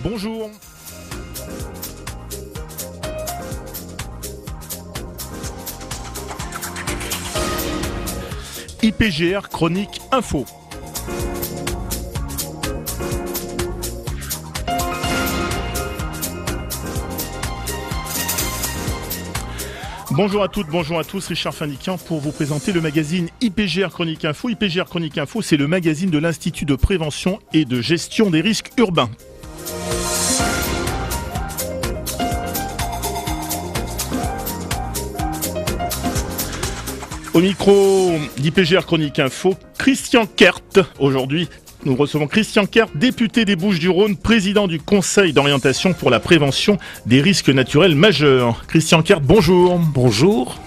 Bonjour. IPGR Chronique Info. Bonjour à toutes, bonjour à tous, Richard Finikian pour vous présenter le magazine IPGR Chronique Info. IPGR Chronique Info, c'est le magazine de l'Institut de prévention et de gestion des risques urbains. Au micro d'IPGR Chronique Info, Christian Kert. Aujourd'hui, nous recevons Christian Kert, député des Bouches-du-Rhône, président du Conseil d'orientation pour la prévention des risques naturels majeurs. Christian Kert, bonjour. Bonjour.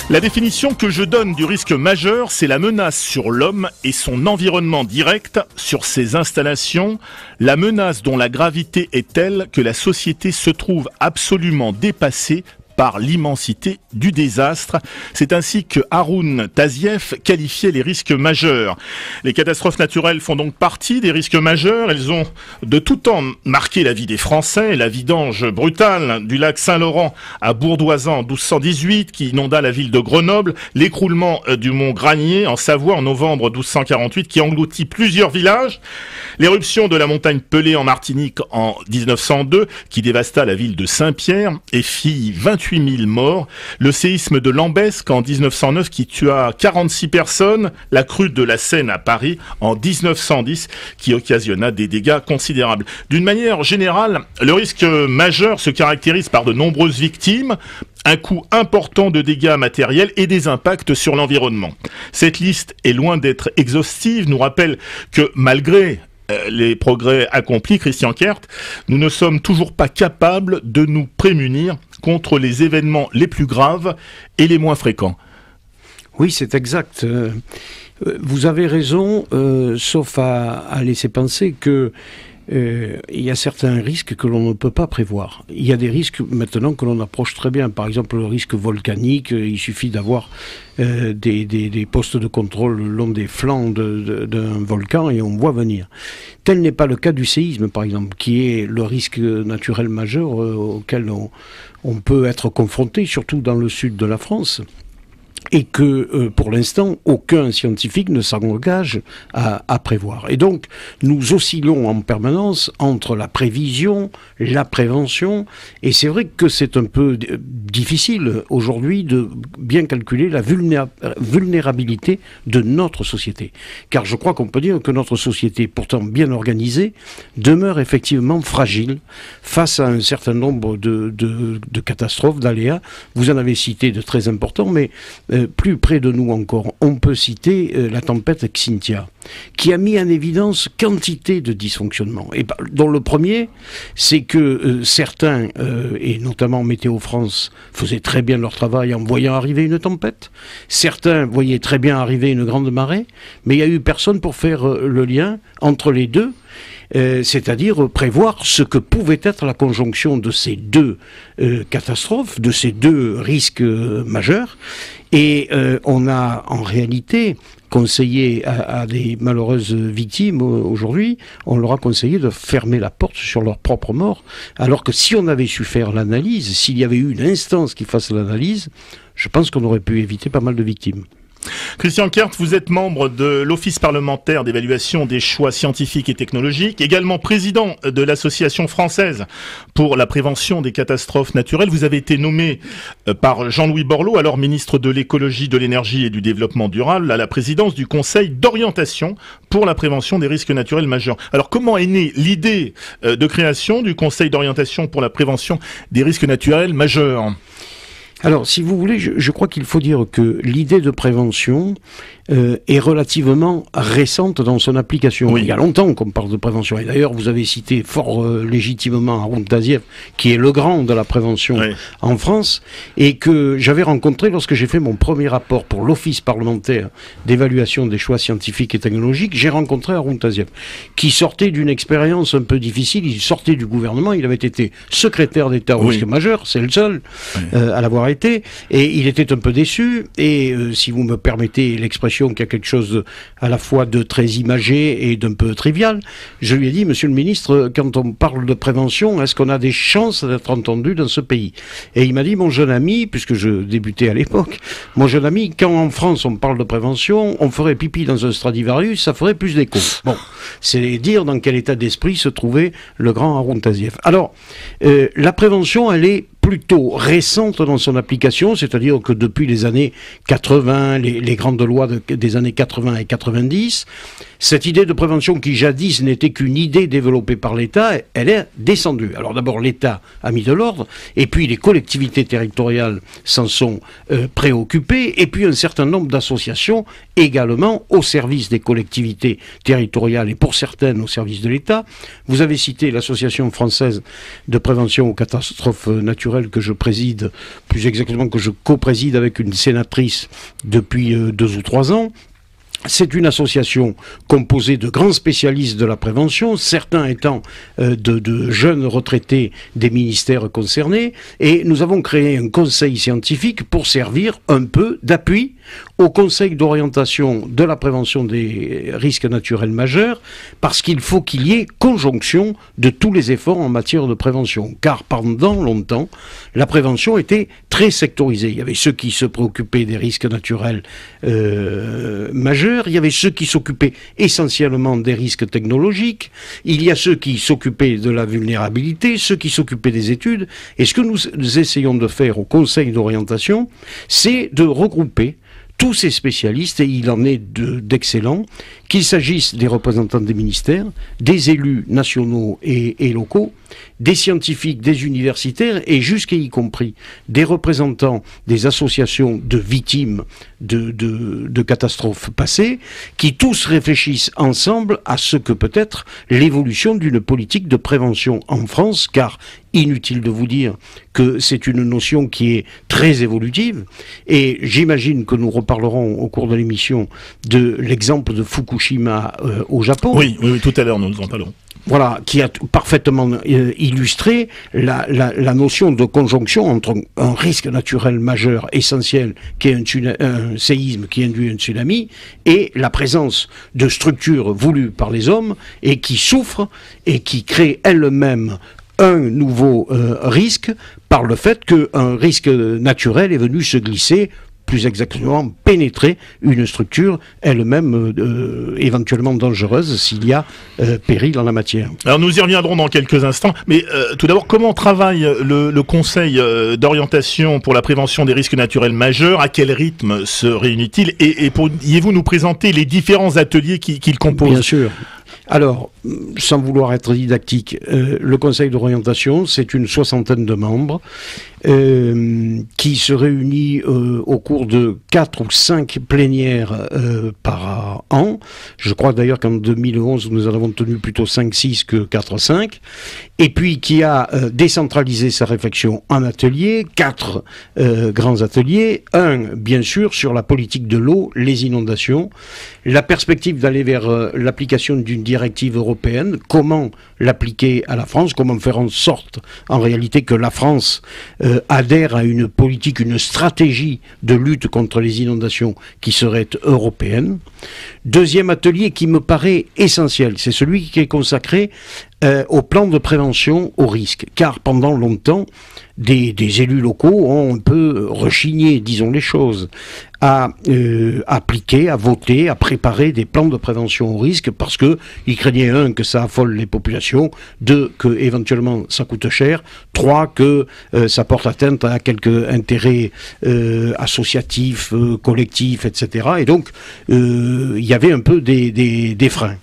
La définition que je donne du risque majeur, c'est la menace sur l'homme et son environnement direct, sur ses installations, la menace dont la gravité est telle que la société se trouve absolument dépassée par l'immensité du désastre. C'est ainsi que Haroun Tazieff qualifiait les risques majeurs. Les catastrophes naturelles font donc partie des risques majeurs. Elles ont de tout temps marqué la vie des Français. La vidange brutale du lac Saint-Laurent à Bourdoisan en 1218 qui inonda la ville de Grenoble, l'écroulement du mont Granier en Savoie en novembre 1248 qui engloutit plusieurs villages, l'éruption de la montagne Pelée en Martinique en 1902 qui dévasta la ville de Saint-Pierre et fit 28 000 morts, le séisme de Lambesc en 1909 qui tua 46 personnes, la crue de la Seine à Paris en 1910 qui occasionna des dégâts considérables. D'une manière générale, le risque majeur se caractérise par de nombreuses victimes, un coût important de dégâts matériels et des impacts sur l'environnement. Cette liste est loin d'être exhaustive, nous rappelle que malgré les progrès accomplis, Christian Kert, nous ne sommes toujours pas capables de nous prémunir contre les événements les plus graves et les moins fréquents. Oui, c'est exact. Vous avez raison, sauf à laisser penser que il y a certains risques que l'on ne peut pas prévoir. Il y a des risques maintenant que l'on approche très bien. Par exemple, le risque volcanique, il suffit d'avoir des postes de contrôle le long des flancs d'un volcan et on voit venir. Tel n'est pas le cas du séisme, par exemple, qui est le risque naturel majeur auquel on peut être confronté, surtout dans le sud de la France. Et que, pour l'instant, aucun scientifique ne s'engage à prévoir. Et donc, nous oscillons en permanence entre la prévision, la prévention, et c'est vrai que c'est un peu difficile aujourd'hui de bien calculer la vulnérabilité de notre société. Car je crois qu'on peut dire que notre société, pourtant bien organisée, demeure effectivement fragile face à un certain nombre de catastrophes, d'aléas. Vous en avez cité de très importants, mais plus près de nous encore, on peut citer la tempête Xynthia, qui a mis en évidence quantité de dysfonctionnements. Et dont le premier, c'est que certains, et notamment Météo France, faisaient très bien leur travail en voyant arriver une tempête. Certains voyaient très bien arriver une grande marée, mais il n'y a eu personne pour faire le lien entre les deux. C'est-à-dire prévoir ce que pouvait être la conjonction de ces deux catastrophes, de ces deux risques majeurs. Et on a en réalité conseillé à des malheureuses victimes aujourd'hui, on leur a conseillé de fermer la porte sur leur propre mort, alors que si on avait su faire l'analyse, s'il y avait eu une instance qui fasse l'analyse, je pense qu'on aurait pu éviter pas mal de victimes. Christian Kert, vous êtes membre de l'Office parlementaire d'évaluation des choix scientifiques et technologiques, également président de l'Association française pour la prévention des catastrophes naturelles. Vous avez été nommé par Jean-Louis Borloo, alors ministre de l'écologie, de l'énergie et du développement durable, à la présidence du Conseil d'orientation pour la prévention des risques naturels majeurs. Alors comment est née l'idée de création du Conseil d'orientation pour la prévention des risques naturels majeurs ? Alors, si vous voulez, je crois qu'il faut dire que l'idée de prévention est relativement récente dans son application. Oui. Il y a longtemps qu'on parle de prévention. Et d'ailleurs, vous avez cité fort légitimement Haroun Tazieff, qui est le grand de la prévention en France, et que j'avais rencontré lorsque j'ai fait mon premier rapport pour l'Office parlementaire d'évaluation des choix scientifiques et technologiques. J'ai rencontré Haroun Tazieff, qui sortait d'une expérience un peu difficile. Il sortait du gouvernement. Il avait été secrétaire d'État au risque majeur. C'est le seul à l'avoir été, et il était un peu déçu, et si vous me permettez l'expression, qu'il y a quelque chose à la fois de très imagé et d'un peu trivial, je lui ai dit, monsieur le ministre, quand on parle de prévention, est-ce qu'on a des chances d'être entendu dans ce pays? Et il m'a dit, mon jeune ami, puisque je débutais à l'époque, mon jeune ami, quand en France on parle de prévention, on ferait pipi dans un Stradivarius, ça ferait plus d'écho. Bon, c'est dire dans quel état d'esprit se trouvait le grand Haroun Tazieff. Alors, la prévention, elle est plutôt récente dans son application, c'est-à-dire que depuis les années 80, les grandes lois des années 80 et 90, cette idée de prévention qui jadis n'était qu'une idée développée par l'État, elle est descendue. Alors d'abord l'État a mis de l'ordre, et puis les collectivités territoriales s'en sont préoccupées, et puis un certain nombre d'associations également au service des collectivités territoriales et pour certaines au service de l'État. Vous avez cité l'Association française de prévention aux catastrophes naturelles que je préside, plus exactement que je co-préside avec une sénatrice depuis 2 ou 3 ans. C'est une association composée de grands spécialistes de la prévention, certains étant de jeunes retraités des ministères concernés, et nous avons créé un conseil scientifique pour servir un peu d'appui au conseil d'orientation de la prévention des risques naturels majeurs, parce qu'il faut qu'il y ait conjonction de tous les efforts en matière de prévention, car pendant longtemps, la prévention était très sectorisée. Il y avait ceux qui se préoccupaient des risques naturels majeurs, il y avait ceux qui s'occupaient essentiellement des risques technologiques, il y a ceux qui s'occupaient de la vulnérabilité, ceux qui s'occupaient des études, et ce que nous essayons de faire au conseil d'orientation, c'est de regrouper tous ces spécialistes, et il en est d'excellents, qu'il s'agisse des représentants des ministères, des élus nationaux et locaux, des scientifiques, des universitaires, et jusqu'à y compris des représentants des associations de victimes de catastrophes passées, qui tous réfléchissent ensemble à ce que peut être l'évolution d'une politique de prévention en France, car inutile de vous dire que c'est une notion qui est très évolutive, et j'imagine que nous reparlerons au cours de l'émission de l'exemple de Fukushima au Japon. Oui, tout à l'heure nous en parlerons. Voilà, qui a parfaitement illustré la notion de conjonction entre un risque naturel majeur essentiel, qui est un séisme qui induit un tsunami, et la présence de structures voulues par les hommes et qui souffrent et qui créent elles-mêmes un nouveau risque par le fait qu'un risque naturel est venu se glisser, plus exactement pénétrer une structure elle-même éventuellement dangereuse s'il y a péril en la matière. Alors nous y reviendrons dans quelques instants, mais tout d'abord, comment travaille le Conseil d'orientation pour la prévention des risques naturels majeurs? À quel rythme se réunit-il? Et pourriez-vous nous présenter les différents ateliers qu'il compose? Bien sûr. Alors, sans vouloir être didactique, le Conseil d'orientation, c'est une 60aine de membres qui se réunit au cours de 4 ou 5 plénières par an. Je crois d'ailleurs qu'en 2011, nous en avons tenu plutôt 5-6 que 4-5. Et puis qui a décentralisé sa réflexion en ateliers, 4 grands ateliers. Un, bien sûr, sur la politique de l'eau, les inondations, la perspective d'aller vers l'application d'une directive européenne, comment l'appliquer à la France, comment faire en sorte, en réalité, que la France adhère à une politique, une stratégie de lutte contre les inondations qui serait européenne. Deuxième atelier qui me paraît essentiel, c'est celui qui est consacré au plan de prévention au risque, car pendant longtemps, des élus locaux ont un peu rechigné, disons les choses, à appliquer, à voter, à préparer des plans de prévention au risque, parce que ils craignaient, 1, que ça affole les populations, 2, que éventuellement ça coûte cher, 3, que ça porte atteinte à quelques intérêts associatifs, collectifs, etc. Et donc, il y avait un peu des freins.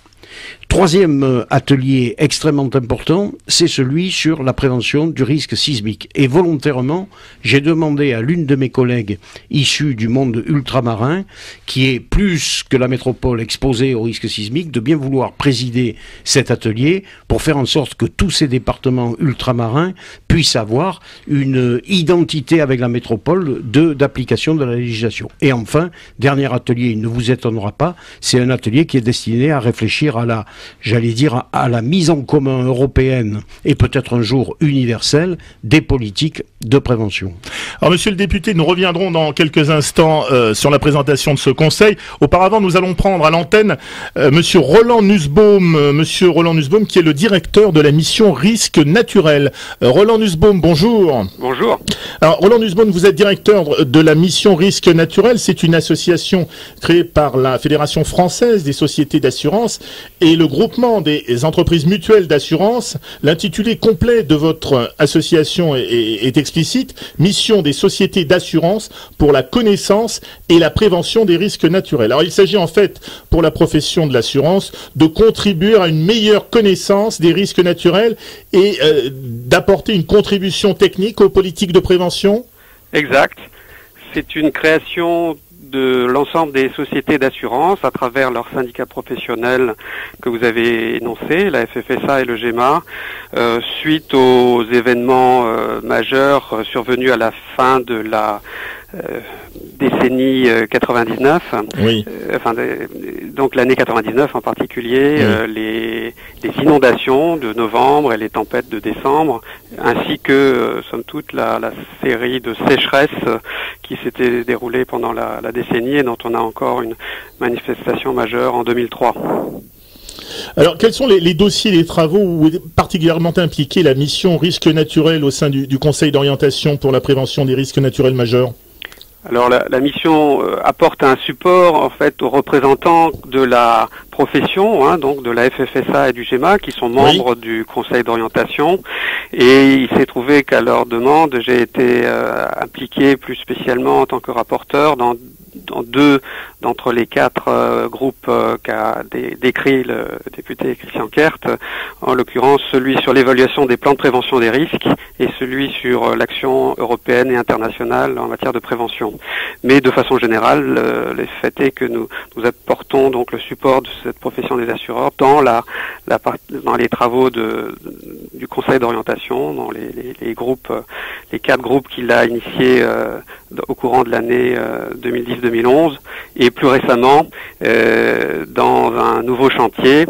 Troisième atelier extrêmement important, c'est celui sur la prévention du risque sismique. Et volontairement, j'ai demandé à l'une de mes collègues issue du monde ultramarin, qui est plus que la métropole exposée au risque sismique, de bien vouloir présider cet atelier pour faire en sorte que tous ces départements ultramarins puissent avoir une identité avec la métropole d'application de la législation. Et enfin, dernier atelier, il ne vous étonnera pas, c'est un atelier qui est destiné à réfléchir à la j'allais dire, à la mise en commun européenne et peut-être un jour universelle des politiques de prévention. Alors, monsieur le député, nous reviendrons dans quelques instants sur la présentation de ce conseil. Auparavant, nous allons prendre à l'antenne monsieur Roland Nussbaum, qui est le directeur de la mission risque naturel. Roland Nussbaum, bonjour. Bonjour. Alors, Roland Nussbaum, vous êtes directeur de la mission risque naturel. C'est une association créée par la Fédération française des sociétés d'assurance et le groupement des entreprises mutuelles d'assurance. L'intitulé complet de votre association est explicite: mission des sociétés d'assurance pour la connaissance et la prévention des risques naturels. Alors, il s'agit en fait, pour la profession de l'assurance, de contribuer à une meilleure connaissance des risques naturels et d'apporter une contribution technique aux politiques de prévention. Exact. C'est une création de l'ensemble des sociétés d'assurance à travers leurs syndicats professionnels que vous avez énoncés, la FFSA et le GEMA, suite aux événements majeurs survenus à la fin de la décennie 99, oui. Donc l'année 99 en particulier, oui. Les inondations de novembre et les tempêtes de décembre, ainsi que somme toute la série de sécheresses qui s'était déroulée pendant la décennie et dont on a encore une manifestation majeure en 2003. Alors, quels sont les dossiers, les travaux où est particulièrement impliquée la mission risque naturel au sein du Conseil d'orientation pour la prévention des risques naturels majeurs ? Alors la mission apporte un support en fait aux représentants de la profession, donc de la FFSA et du GEMA, qui sont membres oui. du Conseil d'orientation, et il s'est trouvé qu'à leur demande, j'ai été impliqué plus spécialement en tant que rapporteur dans deux d'entre les quatre groupes qu'a décrit le député Christian Kert, en l'occurrence celui sur l'évaluation des plans de prévention des risques et celui sur l'action européenne et internationale en matière de prévention. Mais de façon générale, le fait est que nous apportons donc le support de cette profession des assureurs dans dans les travaux du Conseil d'orientation, dans les groupes, les quatre groupes qu'il a initiés au courant de l'année 2010-2011, et plus récemment dans un nouveau chantier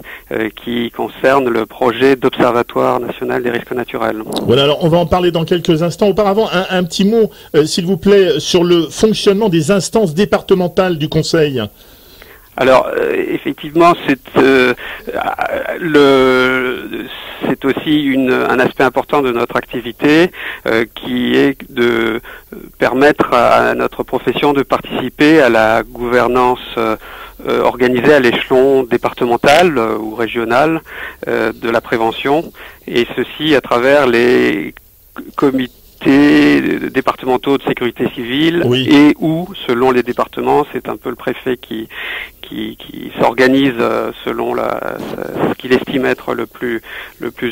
qui concerne le projet d'Observatoire national des risques naturels. Voilà, alors on va en parler dans quelques instants. Auparavant, un petit mot, s'il vous plaît, sur le fonctionnement des instances départementales du Conseil. Alors effectivement, c'est aussi un aspect important de notre activité qui est de permettre à notre profession de participer à la gouvernance organisée à l'échelon départemental ou régional de la prévention, et ceci à travers les comités départementaux de sécurité civile, oui. Et où, selon les départements, c'est un peu le préfet qui s'organise selon ce qu'il estime être le plus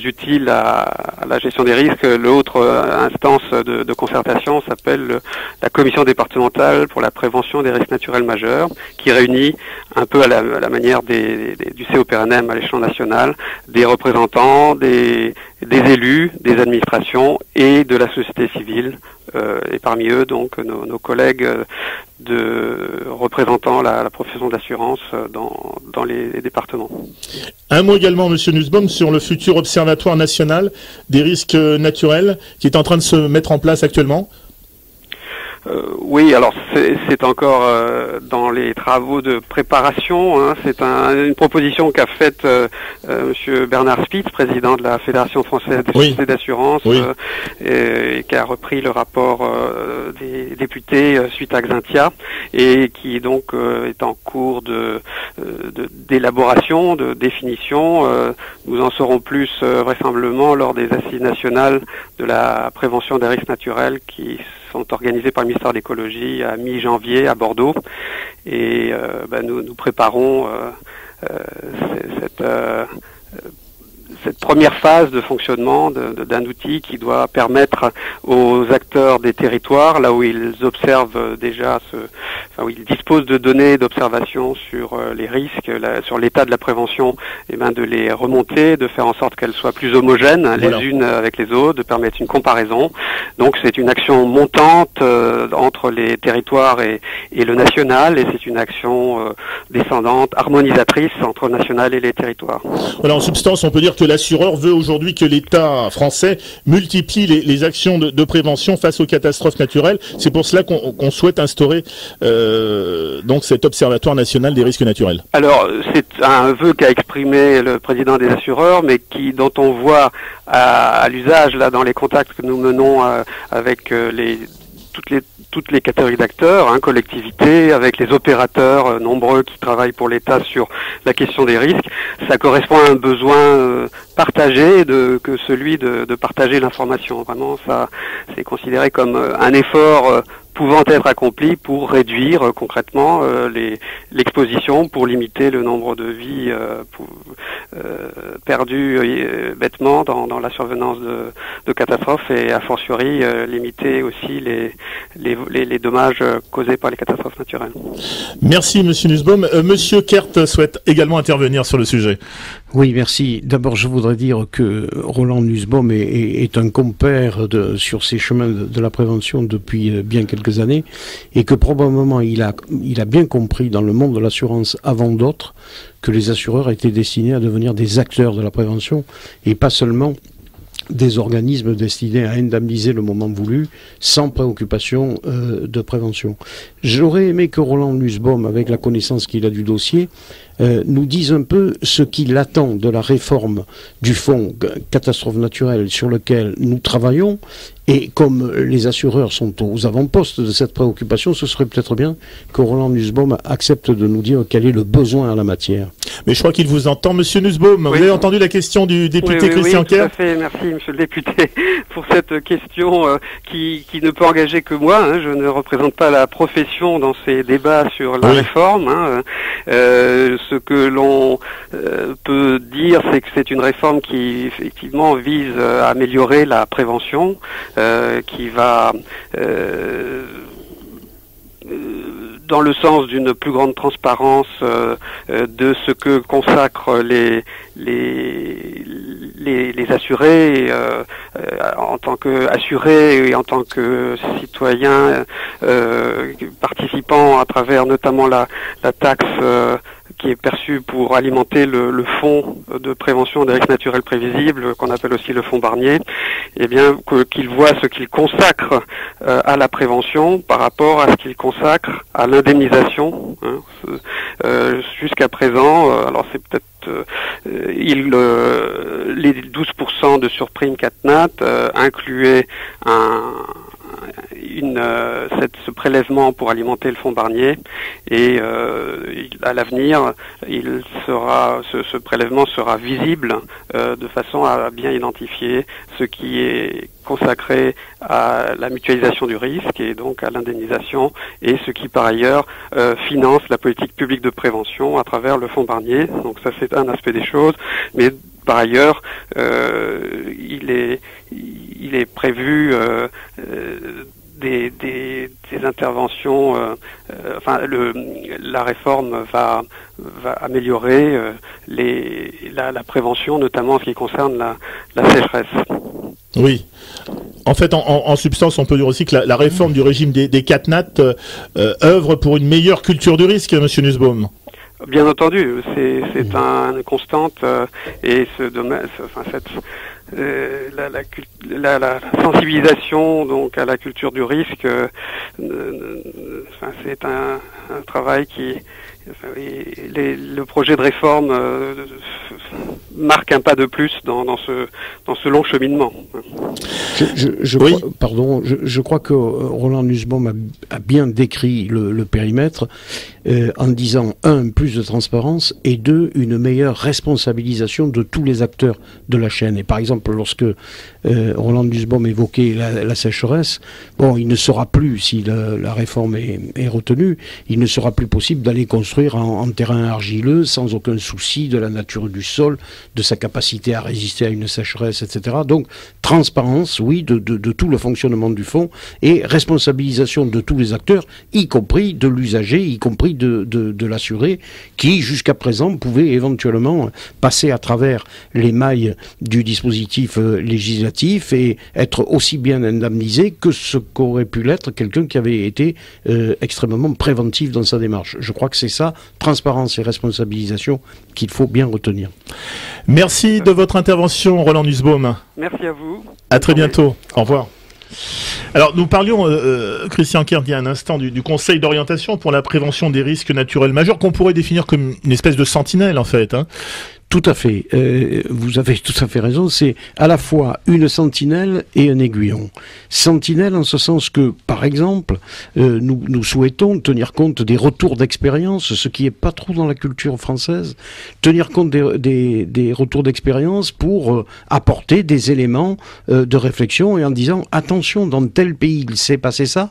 utile à la gestion des risques. L'autre instance de concertation s'appelle la commission départementale pour la prévention des risques naturels majeurs, qui réunit un peu à la manière du COPRNM à l'échelon national des représentants, des élus, des administrations et de la société civile, et parmi eux donc nos collègues représentant la profession d'assurance dans les départements. Un mot également, monsieur Nussbaum, sur le futur Observatoire national des risques naturels qui est en train de se mettre en place actuellement. Oui, alors c'est encore dans les travaux de préparation. C'est une proposition qu'a faite monsieur Bernard Spitz, président de la Fédération française des sociétés d'assurance, oui. Et qui a repris le rapport des députés suite à Xintia, et qui donc est en cours d'élaboration, de définition. Nous en saurons plus vraisemblablement lors des assises nationales de la prévention des risques naturels qui sont organisées par le ministère de l'écologie à mi-janvier à Bordeaux, et cette première phase de fonctionnement d'un outil qui doit permettre aux acteurs des territoires, là où ils observent déjà, où ils disposent de données d'observation sur les risques, sur l'état de la prévention, de les remonter, de faire en sorte qu'elles soient plus homogènes les unes avec les autres, de permettre une comparaison. Donc c'est une action montante entre les territoires et le national, et c'est une action descendante, harmonisatrice entre le national et les territoires. Voilà, en substance, on peut dire que l'assureur veut aujourd'hui que l'État français multiplie les actions de prévention face aux catastrophes naturelles. C'est pour cela qu'on souhaite instaurer donc cet observatoire national des risques naturels. Alors, c'est un vœu qu'a exprimé le président des assureurs, mais dont on voit à l'usage là dans les contacts que nous menons avec toutes les catégories d'acteurs, collectivités, avec les opérateurs nombreux qui travaillent pour l'État sur la question des risques. Ça correspond à un besoin partagé que celui de partager l'information. Vraiment, ça c'est considéré comme un effort pouvant être accompli pour réduire concrètement l'exposition, pour limiter le nombre de vies perdues bêtement dans la survenance de catastrophes, et a fortiori limiter aussi les dommages causés par les catastrophes naturelles. Merci Monsieur Nussbaum. Monsieur Kert souhaite également intervenir sur le sujet. Oui, merci. D'abord, je voudrais dire que Roland Nussbaum est un compère sur ces chemins de la prévention depuis bien quelques années, et que probablement il a bien compris dans le monde de l'assurance avant d'autres que les assureurs étaient destinés à devenir des acteurs de la prévention et pas seulement des organismes destinés à indemniser le moment voulu sans préoccupation de prévention. J'aurais aimé que Roland Nussbaum, avec la connaissance qu'il a du dossier, nous dise un peu ce qu'il attend de la réforme du fonds catastrophes naturelles sur lequel nous travaillons. Et comme les assureurs sont aux avant-postes de cette préoccupation, ce serait peut-être bien que Roland Nussbaum accepte de nous dire quel est le besoin en la matière. Mais je crois qu'il vous entend, Monsieur Nussbaum. Oui. Vous avez entendu la question du député Christian Kert ? Oui, tout à fait. Merci, Monsieur le député, pour cette question qui ne peut engager que moi. Je ne représente pas la profession dans ces débats sur la réforme. Ce que l'on peut dire, c'est que c'est une réforme qui effectivement vise à améliorer la prévention, qui va dans le sens d'une plus grande transparence de ce que consacrent les assurés en tant qu'assurés et en tant que citoyens participant à travers notamment la taxe qui est perçu pour alimenter le fonds de prévention des risques naturels prévisibles, qu'on appelle aussi le fonds Barnier, et bien qu'il voit ce qu'il consacre à la prévention par rapport à ce qu'il consacre à l'indemnisation. Jusqu'à présent, alors c'est peut-être les 12% de surprime CatNat incluaient ce prélèvement pour alimenter le fonds Barnier, et à l'avenir, ce prélèvement sera visible de façon à bien identifier ce qui est consacré à la mutualisation du risque et donc à l'indemnisation, et ce qui par ailleurs finance la politique publique de prévention à travers le fonds Barnier. Donc ça, c'est un aspect des choses, mais par ailleurs, il est prévu des interventions. La réforme va améliorer la prévention, notamment en ce qui concerne la sécheresse. Oui. En fait, en substance, on peut dire aussi que la réforme du régime des CatNat œuvre pour une meilleure culture du risque, Monsieur Nussbaum. Bien entendu, c'est une constante, et ce domaine, la sensibilisation donc à la culture du risque, c'est un travail qui, le projet de réforme marque un pas de plus dans ce long cheminement. Je crois que Roland Nussbaum a bien décrit le périmètre en disant, 1, plus de transparence, et 2, une meilleure responsabilisation de tous les acteurs de la chaîne. Et par exemple, lorsque Roland Nussbaum évoquait la sécheresse, il ne sera plus, si la réforme est retenue, il ne sera plus possible d'aller construire construire en terrain argileux sans aucun souci de la nature du sol, de sa capacité à résister à une sécheresse, etc. Donc, transparence, oui, de tout le fonctionnement du fonds et responsabilisation de tous les acteurs, y compris de l'usager, y compris de l'assuré, qui, jusqu'à présent, pouvait éventuellement passer à travers les mailles du dispositif législatif et être aussi bien indemnisé que ce qu'aurait pu l'être quelqu'un qui avait été extrêmement préventif dans sa démarche. Je crois que c'est ça, transparence et responsabilisation, qu'il faut bien retenir. Merci de votre intervention, Roland Nussbaum. Merci à vous. À très bientôt. Au revoir. Alors, nous parlions, Christian Kern, il y a un instant, du Conseil d'orientation pour la prévention des risques naturels majeurs, qu'on pourrait définir comme une espèce de sentinelle, en fait, hein. Tout à fait. Vous avez tout à fait raison. C'est à la fois une sentinelle et un aiguillon. Sentinelle en ce sens que, par exemple, nous souhaitons tenir compte des retours d'expérience, ce qui n'est pas trop dans la culture française, tenir compte des retours d'expérience pour apporter des éléments de réflexion et en disant attention, dans tel pays il s'est passé ça.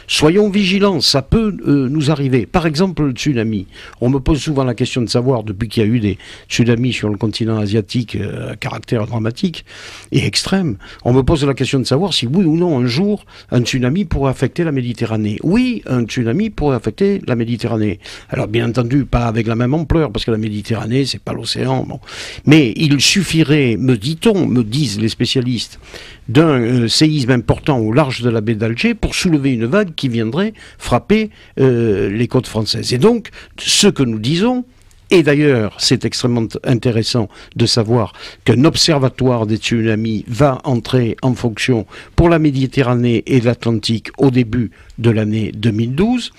Soyons vigilants, ça peut nous arriver. Par exemple, le tsunami. On me pose souvent la question de savoir, depuis qu'il y a eu des tsunamis sur le continent asiatique à caractère dramatique et extrême, on me pose la question de savoir si oui ou non un jour un tsunami pourrait affecter la Méditerranée. Oui, un tsunami pourrait affecter la Méditerranée. Alors bien entendu, pas avec la même ampleur, parce que la Méditerranée, c'est pas l'océan. Bon. Mais il suffirait, me dit-on, me disent les spécialistes, d'un séisme important au large de la baie d'Alger pour soulever une vague qui viendrait frapper les côtes françaises. Et donc, ce que nous disons, et d'ailleurs, c'est extrêmement intéressant de savoir qu'un observatoire des tsunamis va entrer en fonction pour la Méditerranée et l'Atlantique au début de l'année 2012.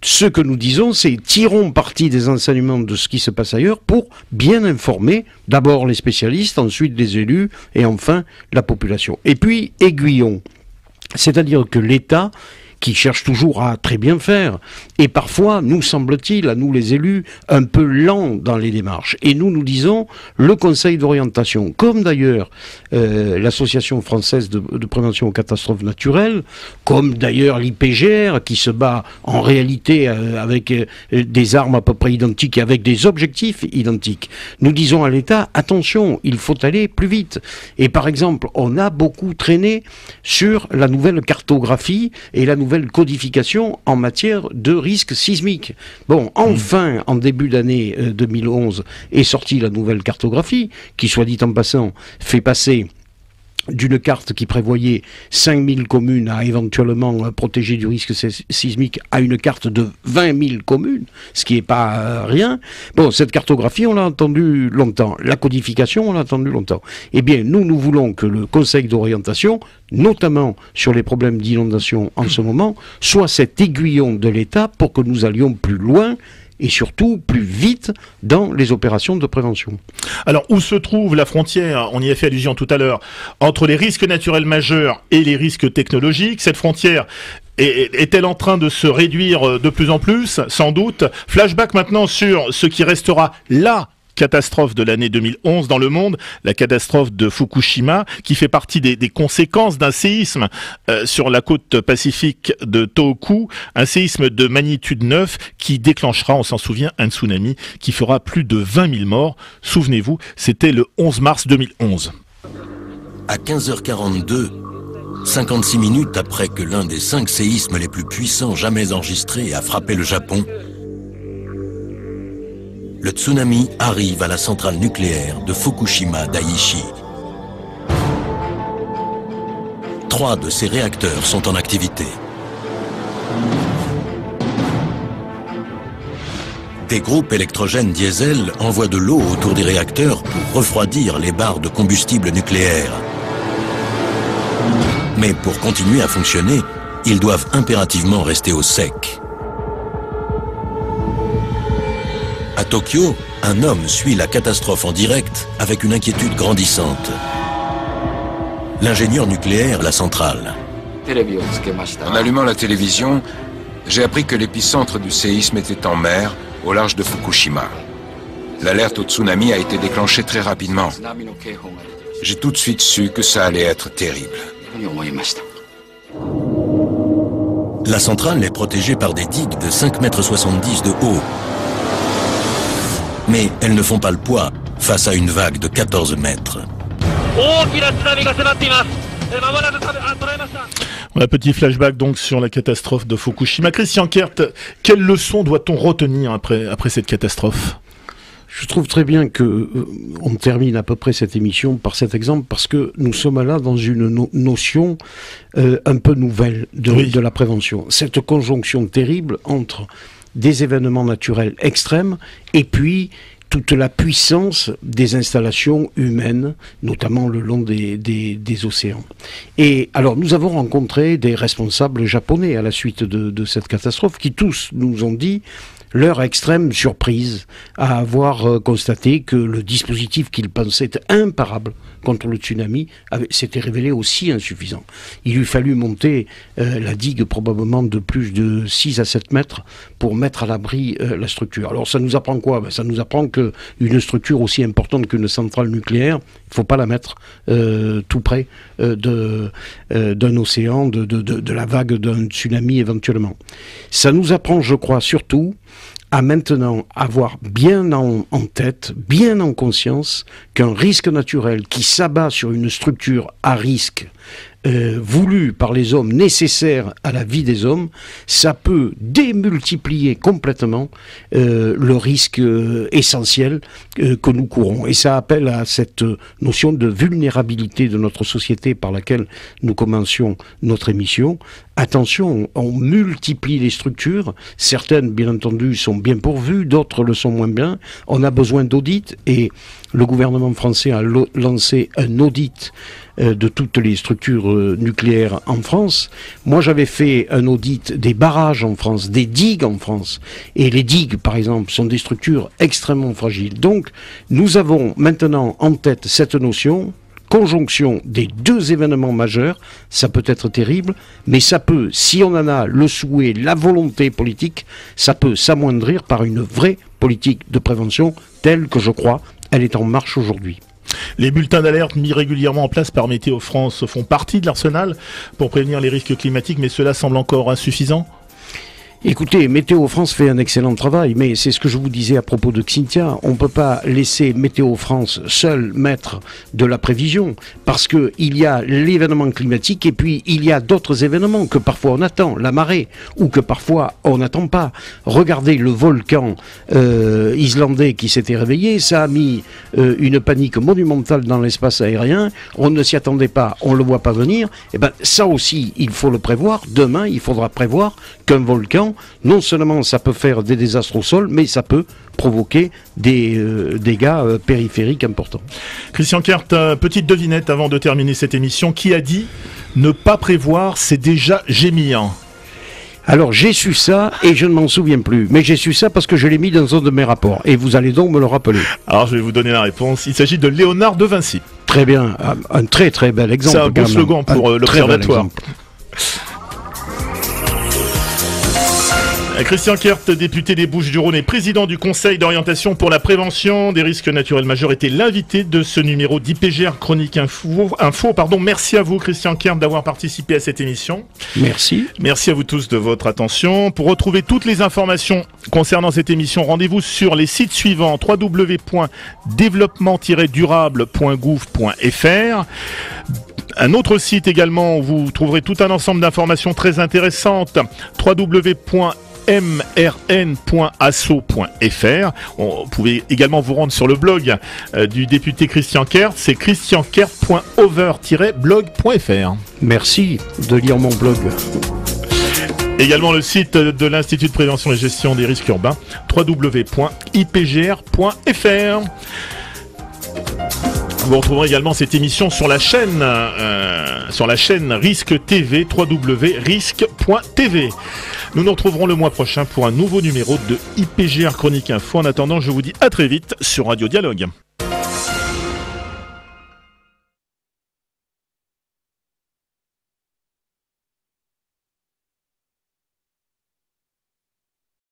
Ce que nous disons, c'est tirons parti des enseignements de ce qui se passe ailleurs pour bien informer d'abord les spécialistes, ensuite les élus et enfin la population. Et puis aiguillons, c'est-à-dire que l'État, qui cherche toujours à très bien faire, et parfois, nous semble-t-il, à nous les élus, un peu lents dans les démarches. Et nous disons, le Conseil d'orientation, comme d'ailleurs l'Association française de prévention aux catastrophes naturelles, comme d'ailleurs l'IPGR, qui se bat en réalité avec des armes à peu près identiques et avec des objectifs identiques. Nous disons à l'État, attention, il faut aller plus vite. Et par exemple, on a beaucoup traîné sur la nouvelle cartographie et la nouvelle codification en matière de risque sismique. Bon, enfin, en début d'année 2011, est sortie la nouvelle cartographie, qui, soit dit en passant, fait passer d'une carte qui prévoyait 5000 communes à éventuellement protéger du risque sismique à une carte de 20 000 communes, ce qui n'est pas rien. Bon, cette cartographie, on l'a entendu longtemps. La codification, on l'a entendu longtemps. Eh bien, nous voulons que le Conseil d'orientation, notamment sur les problèmes d'inondation en ce moment, soit cet aiguillon de l'État pour que nous allions plus loin et surtout plus vite dans les opérations de prévention. Alors, où se trouve la frontière, on y a fait allusion tout à l'heure, entre les risques naturels majeurs et les risques technologiques? Cette frontière est-elle en train de se réduire de plus en plus? Sans doute. Flashback maintenant sur ce qui restera là catastrophe de l'année 2011 dans le monde, la catastrophe de Fukushima, qui fait partie des conséquences d'un séisme sur la côte pacifique de Tohoku, un séisme de magnitude 9 qui déclenchera, on s'en souvient, un tsunami qui fera plus de 20 000 morts. Souvenez-vous, c'était le 11 mars 2011. À 15h42, 56 minutes après que l'un des 5 séismes les plus puissants jamais enregistrés a frappé le Japon, le tsunami arrive à la centrale nucléaire de Fukushima Daiichi. 3 de ces réacteurs sont en activité. Des groupes électrogènes diesel envoient de l'eau autour des réacteurs pour refroidir les barres de combustible nucléaire. Mais pour continuer à fonctionner, ils doivent impérativement rester au sec. À Tokyo, un homme suit la catastrophe en direct avec une inquiétude grandissante. L'ingénieur nucléaire de la centrale. En allumant la télévision, j'ai appris que l'épicentre du séisme était en mer, au large de Fukushima. L'alerte au tsunami a été déclenchée très rapidement. J'ai tout de suite su que ça allait être terrible. La centrale est protégée par des digues de 5,70 m de haut. Mais elles ne font pas le poids face à une vague de 14 mètres. Un petit flashback donc sur la catastrophe de Fukushima. Christian Kert, quelle leçon doit-on retenir après cette catastrophe ? Je trouve très bien que on termine à peu près cette émission par cet exemple, parce que nous sommes là dans une notion un peu nouvelle de la prévention. Cette conjonction terrible entre des événements naturels extrêmes et puis toute la puissance des installations humaines, notamment le long des océans. Et alors, nous avons rencontré des responsables japonais à la suite de cette catastrophe qui tous nous ont dit leur extrême surprise à avoir constaté que le dispositif qu'ils pensaient imparable contre le tsunami s'était révélé aussi insuffisant. Il lui fallut monter la digue probablement de plus de 6 à 7 mètres pour mettre à l'abri la structure. Alors ça nous apprend quoi ? Ça nous apprend qu'une structure aussi importante qu'une centrale nucléaire, il ne faut pas la mettre tout près d'un océan, de la vague d'un tsunami éventuellement. Ça nous apprend, je crois, surtout à maintenant avoir bien en tête, bien en conscience, qu'un risque naturel qui s'abat sur une structure à risque voulu par les hommes, nécessaire à la vie des hommes, ça peut démultiplier complètement le risque essentiel que nous courons. Et ça appelle à cette notion de vulnérabilité de notre société par laquelle nous commencions notre émission. Attention, on multiplie les structures, certaines bien entendu sont bien pourvues, d'autres le sont moins bien. On a besoin d'audits et le gouvernement français a lancé un audit de toutes les structures nucléaires en France. Moi, j'avais fait un audit des barrages en France, des digues en France. Et les digues, par exemple, sont des structures extrêmement fragiles. Donc, nous avons maintenant en tête cette notion, conjonction des deux événements majeurs. Ça peut être terrible, mais ça peut, si on en a le souhait, la volonté politique, ça peut s'amoindrir par une vraie politique de prévention telle que, je crois, elle est en marche aujourd'hui. Les bulletins d'alerte mis régulièrement en place par Météo France font partie de l'arsenal pour prévenir les risques climatiques, mais cela semble encore insuffisant. Écoutez, Météo France fait un excellent travail, mais c'est ce que je vous disais à propos de Xynthia. On ne peut pas laisser Météo France seul maître de la prévision, parce que il y a l'événement climatique et puis il y a d'autres événements que parfois on attend, la marée, ou que parfois on n'attend pas. Regardez le volcan islandais qui s'était réveillé, ça a mis une panique monumentale dans l'espace aérien, on ne s'y attendait pas, on ne le voit pas venir, et ben ça aussi il faut le prévoir. Demain il faudra prévoir qu'un volcan, non seulement ça peut faire des désastres au sol, mais ça peut provoquer des dégâts périphériques importants. Christian Kert, petite devinette avant de terminer cette émission. Qui a dit « Ne pas prévoir, c'est déjà gémillant » ? Alors j'ai su ça et je ne m'en souviens plus. Mais j'ai su ça parce que je l'ai mis dans un de mes rapports. Et vous allez donc me le rappeler. Alors je vais vous donner la réponse. Il s'agit de Léonard de Vinci. Très bien. Un très très bel exemple. C'est un beau slogan pour l'Observatoire. Christian Kert, député des Bouches-du-Rhône et président du Conseil d'orientation pour la prévention des risques naturels majeurs, était l'invité de ce numéro d'IPGR Chronique Info. Merci à vous, Christian Kert, d'avoir participé à cette émission. Merci. Merci à vous tous de votre attention. Pour retrouver toutes les informations concernant cette émission, rendez-vous sur les sites suivants: www.développement-durable.gouv.fr. Un autre site également où vous trouverez tout un ensemble d'informations très intéressantes: www.mrn.asso.fr. Vous pouvez également vous rendre sur le blog du député Christian Kert, c'est christiankert.over-blog.fr. Merci de lire mon blog. Également le site de l'Institut de prévention et gestion des risques urbains, www.ipgr.fr. Vous retrouverez également cette émission sur la chaîne Risque TV, www.risque.tv. Nous nous retrouverons le mois prochain pour un nouveau numéro de IPGR Chronique Info. En attendant, je vous dis à très vite sur Radio Dialogue.